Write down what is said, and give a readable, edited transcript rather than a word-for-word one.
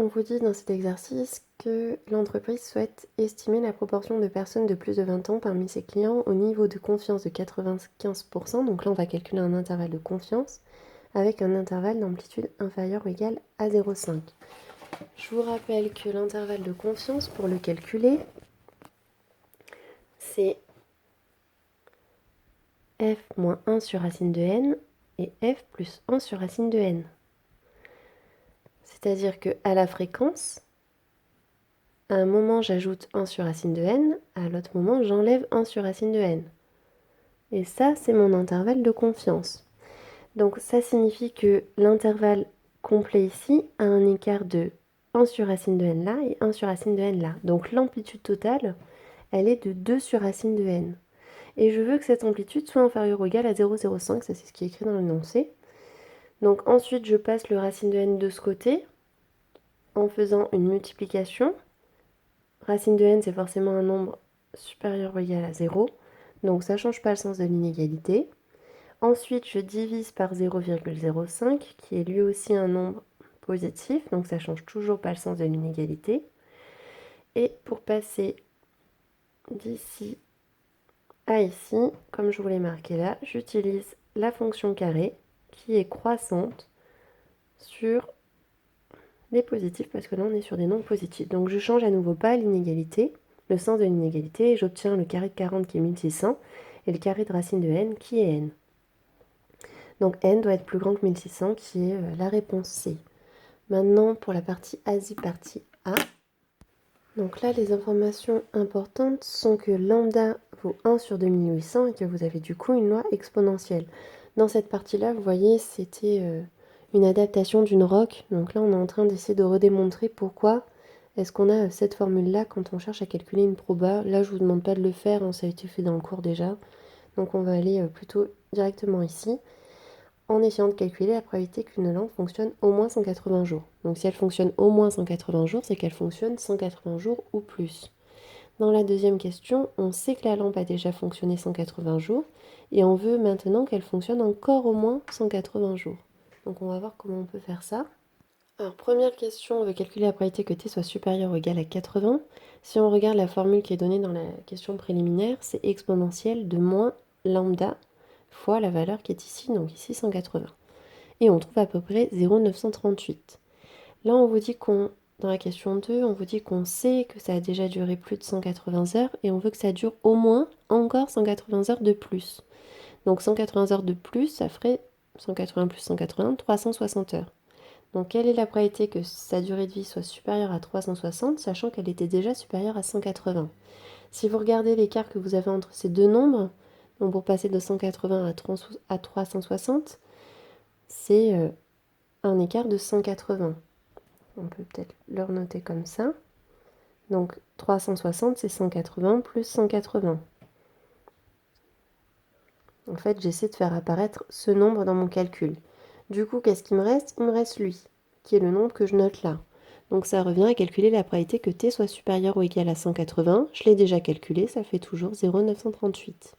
on vous dit dans cet exercice que l'entreprise souhaite estimer la proportion de personnes de plus de 20 ans parmi ses clients au niveau de confiance de 95%. Donc là, on va calculer un intervalle de confiance avec un intervalle d'amplitude inférieur ou égal à 0,5. Je vous rappelle que l'intervalle de confiance, pour le calculer, c'est f moins 1 sur racine de n et f plus 1 sur racine de n. C'est-à-dire qu'à la fréquence, à un moment j'ajoute 1 sur racine de n, à l'autre moment j'enlève 1 sur racine de n. Et ça, c'est mon intervalle de confiance. Donc ça signifie que l'intervalle complet ici a un écart de 1 sur racine de n là et 1 sur racine de n là. Donc l'amplitude totale, elle est de 2 sur racine de n. Et je veux que cette amplitude soit inférieure ou égale à 0,05, ça c'est ce qui est écrit dans l'énoncé. Donc ensuite, je passe le racine de n de ce côté en faisant une multiplication. Racine de n, c'est forcément un nombre supérieur ou égal à 0, donc ça ne change pas le sens de l'inégalité. Ensuite, je divise par 0,05, qui est lui aussi un nombre positif, donc ça ne change toujours pas le sens de l'inégalité. Et pour passer d'ici à ici, comme je vous l'ai marqué là, j'utilise la fonction carré, qui est croissante sur les positifs, parce que là on est sur des nombres positifs. Donc je change à nouveau pas l'inégalité, le sens de l'inégalité, et j'obtiens le carré de 40 qui est 1600, et le carré de racine de n qui est n. Donc n doit être plus grand que 1600, qui est la réponse C. Maintenant pour la partie Asie, partie A. Donc là les informations importantes sont que lambda vaut 1 sur 2800 et que vous avez du coup une loi exponentielle. Dans cette partie-là, vous voyez, c'était une adaptation d'une ROC. Donc là, on est en train d'essayer de redémontrer pourquoi est-ce qu'on a cette formule-là quand on cherche à calculer une proba. Là, je ne vous demande pas de le faire, hein, ça a été fait dans le cours déjà. Donc on va aller plutôt directement ici, en essayant de calculer la probabilité qu'une lampe fonctionne au moins 180 jours. Donc si elle fonctionne au moins 180 jours, c'est qu'elle fonctionne 180 jours ou plus. Dans la deuxième question, on sait que la lampe a déjà fonctionné 180 jours et on veut maintenant qu'elle fonctionne encore au moins 180 jours. Donc on va voir comment on peut faire ça. Alors première question, on veut calculer la probabilité que t soit supérieur ou égal à 80. Si on regarde la formule qui est donnée dans la question préliminaire, c'est exponentielle de moins lambda fois la valeur qui est ici, donc ici 180. Et on trouve à peu près 0,938. Là on vous dit qu'on dans la question 2, on vous dit qu'on sait que ça a déjà duré plus de 180 heures et on veut que ça dure au moins encore 180 heures de plus. Donc 180 heures de plus, ça ferait 180 plus 180, 360 heures. Donc quelle est la probabilité que sa durée de vie soit supérieure à 360, sachant qu'elle était déjà supérieure à 180? Si vous regardez l'écart que vous avez entre ces deux nombres, donc pour passer de 180 à 360, c'est un écart de 180. On peut peut-être le noter comme ça. Donc 360, c'est 180 plus 180. En fait, j'essaie de faire apparaître ce nombre dans mon calcul. Du coup, qu'est-ce qu'il me reste? Il me reste lui, qui est le nombre que je note là. Donc ça revient à calculer la probabilité que t soit supérieur ou égal à 180. Je l'ai déjà calculé, ça fait toujours 0,938.